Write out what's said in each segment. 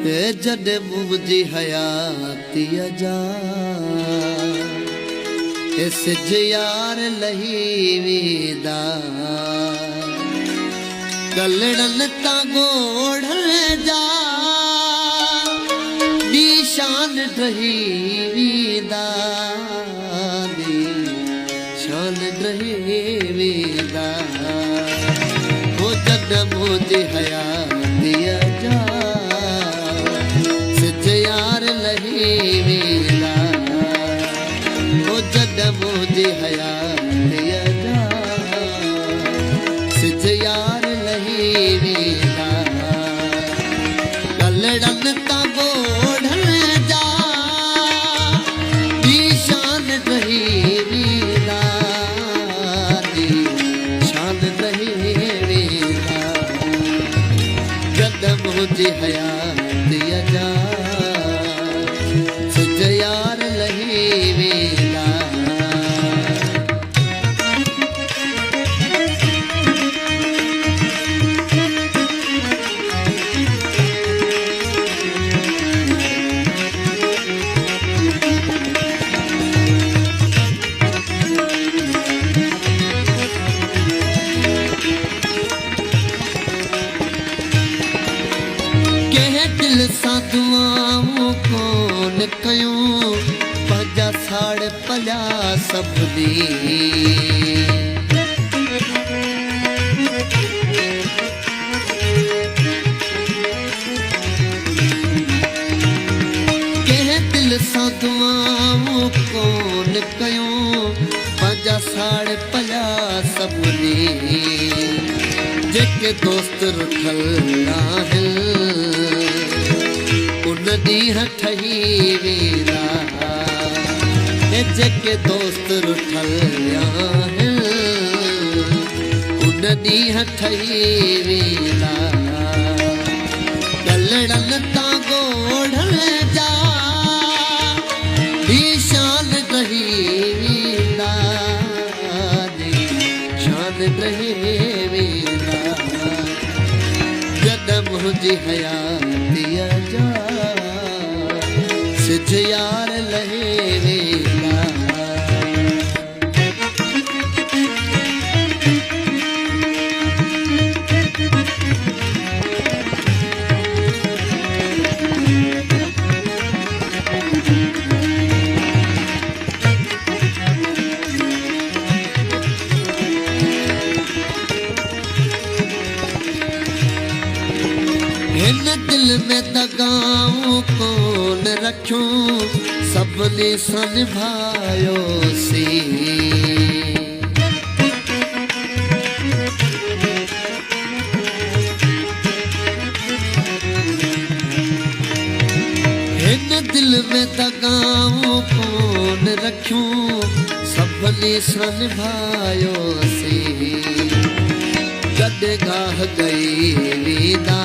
जॾहिं मुंहिंजी हयाती अजा सिज यार लही वेंदा कलड़नि तां ॻोढ़नि जा निशान रही वेंदा निशान रही वेंदा हो जॾहिं मुंहिंजी हयाती अजा सिज यार लही वेंदा हो जॾहिं मुंहिंजी हयाती अजा सिज यार लही वेंदा कलड़नि तां ॻोढ़नि जा निशान रही वेंदा निशान रही वेंदा जॾहिं मुंहिंजी हयाती अजा सिज यार लही वेंदा दिल सां दुआऊं कोन कयूं पंहिंजा साड़ पलिया सभिनी कंहिं दिल सां दुआऊं कोन कयूं पंहिंजा साड़ पलिया सभिनी जेके दोस्त रुठल आहिनि उन ॾींहुं ठही वेंदा जेके दोस्त रुठल आहिनि उन ॾींहुं ठही वेंदा कलड़नि तां ॻोढ़नि जा निशान रही वेंदा निशान रही वेंदा जॾहिं मुंहिंजी हयाती अजा सिज यार लही वेंदा हिन दिल में दगाऊं कोन रखियूं सभिनी सां निभायोसीं हिन दिल में दगाऊं कोन रखियूं सभिनी सां निभायोसीं जॾहिं गाह गई वेंदा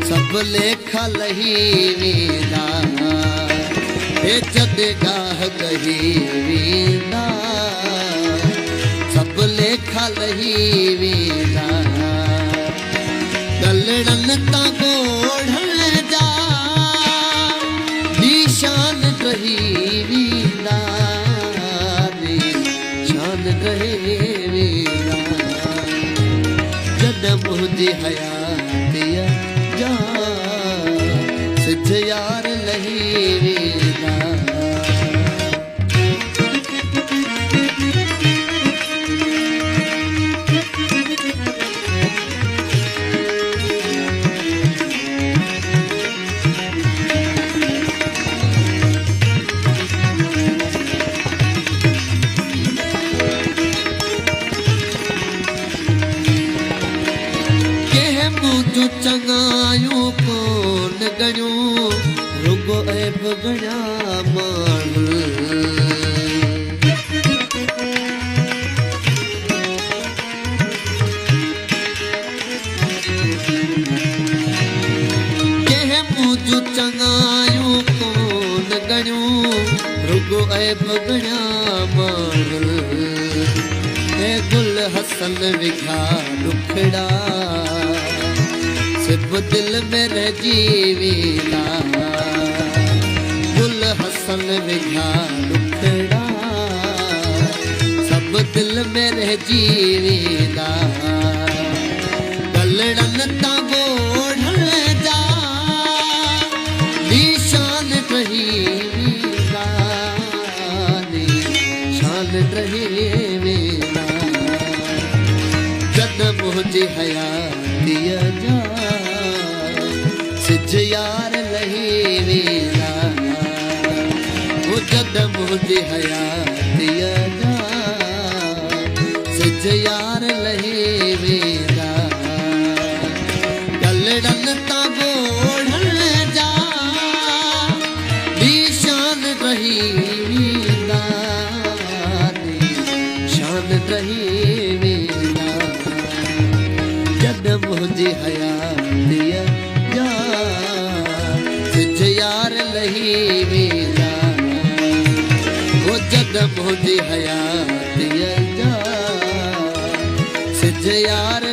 सब लेखा लही वेंदा जॾहिं गाह गही वेंदा सब लेखा लही वेंदा कलड़नि तां ॻोढ़नि जा निशान रही वेंदा निशान रही वेंदा जॾहिं मुंहिंजी हयाती अजा सिज यार लही वेंदा चङायूं कोन गणियूं रुगो ऐब गणिया माण्हू कंहिं मुंहिंजूं चङायूं कोन गणियूं रुगो ऐब गणिया माण्हू गुल हसन विघा ॾुखड़ा सिर्फ दिल में रह जीवेदा गुल हसन विघा दुखड़ा सब दिल में रह जीवेदा गलड़न ता गोढ़ जा निशान रही शान रहे वेदा जद मुझे हयाती जा सिज यार लहे वेदा वो जद मुझे हयाती जा सिज यार लहे वेदा गलड़न ता गोढ़ जा निशान रही शान रही वेदा जद मुझे हयाती जा सिज यार लही वेदा वो जद मुझे हयाती जा सिज यार